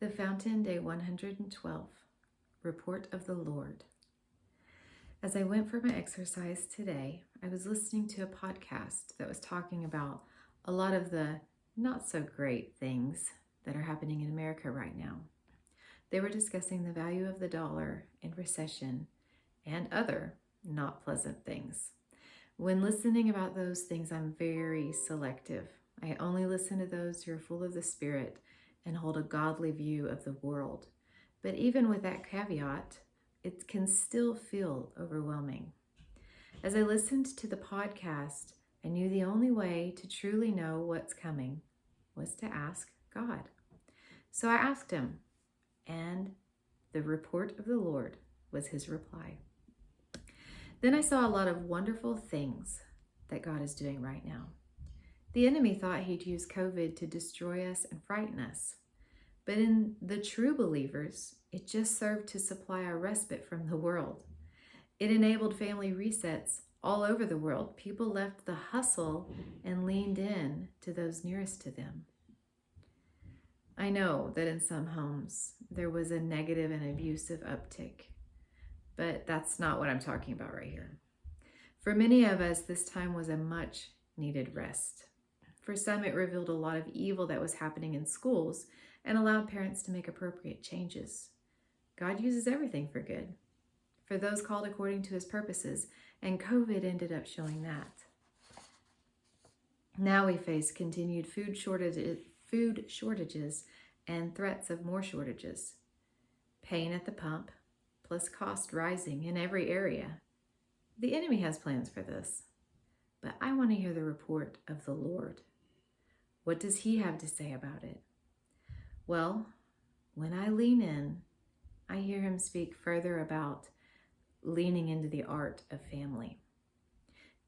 The Fountain, Day 112, Report of the Lord. As I went for my exercise today, I was listening to a podcast that was talking about a lot of the not so great things that are happening in America right now. They were discussing the value of the dollar in recession and other not pleasant things. When listening about those things, I'm very selective. I only listen to those who are full of the Spirit and hold a godly view of the world. But even with that caveat, it can still feel overwhelming. As I listened to the podcast, I knew the only way to truly know what's coming was to ask God. So I asked him, and the report of the Lord was his reply. Then I saw a lot of wonderful things that God is doing right now. The enemy thought he'd use COVID to destroy us and frighten us. But in the true believers, it just served to supply a respite from the world. It enabled family resets all over the world. People left the hustle and leaned in to those nearest to them. I know that in some homes there was a negative and abusive uptick, but that's not what I'm talking about right here. For many of us, this time was a much needed rest. For some, it revealed a lot of evil that was happening in schools and allowed parents to make appropriate changes. God uses everything for good, for those called according to his purposes, and COVID ended up showing that. Now we face continued food shortages and threats of more shortages. Pain at the pump, plus cost rising in every area. The enemy has plans for this, but I want to hear the report of the Lord. What does he have to say about it? Well, when I lean in, I hear him speak further about leaning into the art of family,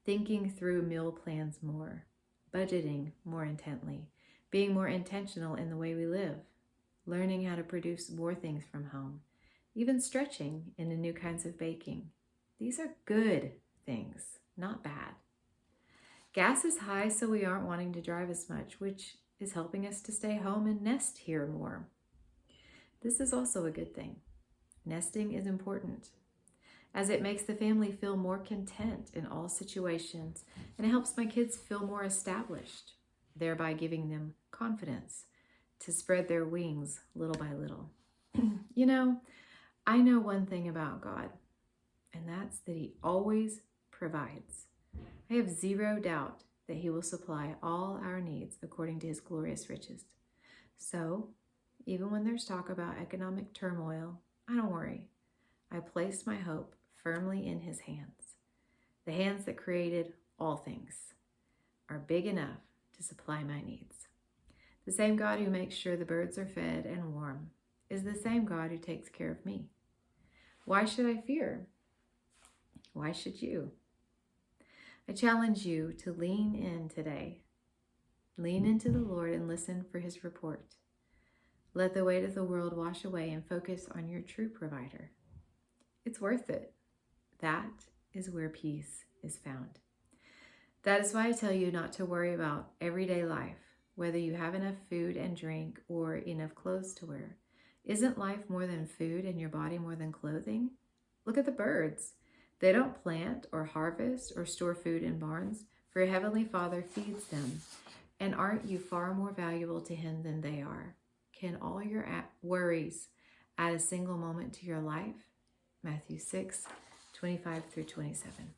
thinking through meal plans more, budgeting more intently, being more intentional in the way we live, learning how to produce more things from home, even stretching into new kinds of baking. These are good things, not bad. Gas is high, so we aren't wanting to drive as much, which is helping us to stay home and nest here more. This is also a good thing. Nesting is important, as it makes the family feel more content in all situations, and it helps my kids feel more established, thereby giving them confidence to spread their wings little by little. I know one thing about God, and that's that he always provides. I have zero doubt that he will supply all our needs according to his glorious riches. So, even when there's talk about economic turmoil, I don't worry. I place my hope firmly in his hands. The hands that created all things are big enough to supply my needs. The same God who makes sure the birds are fed and warm is the same God who takes care of me. Why should I fear? Why should you? I challenge you to lean in today. Lean into the Lord and listen for his report. Let the weight of the world wash away and focus on your true provider. It's worth it. That is where peace is found. That is why I tell you not to worry about everyday life, whether you have enough food and drink or enough clothes to wear. Isn't life more than food and your body more than clothing? Look at the birds. They don't plant or harvest or store food in barns, for your heavenly Father feeds them. And aren't you far more valuable to him than they are? Can all your worries add a single moment to your life? Matthew 6:25 through 27.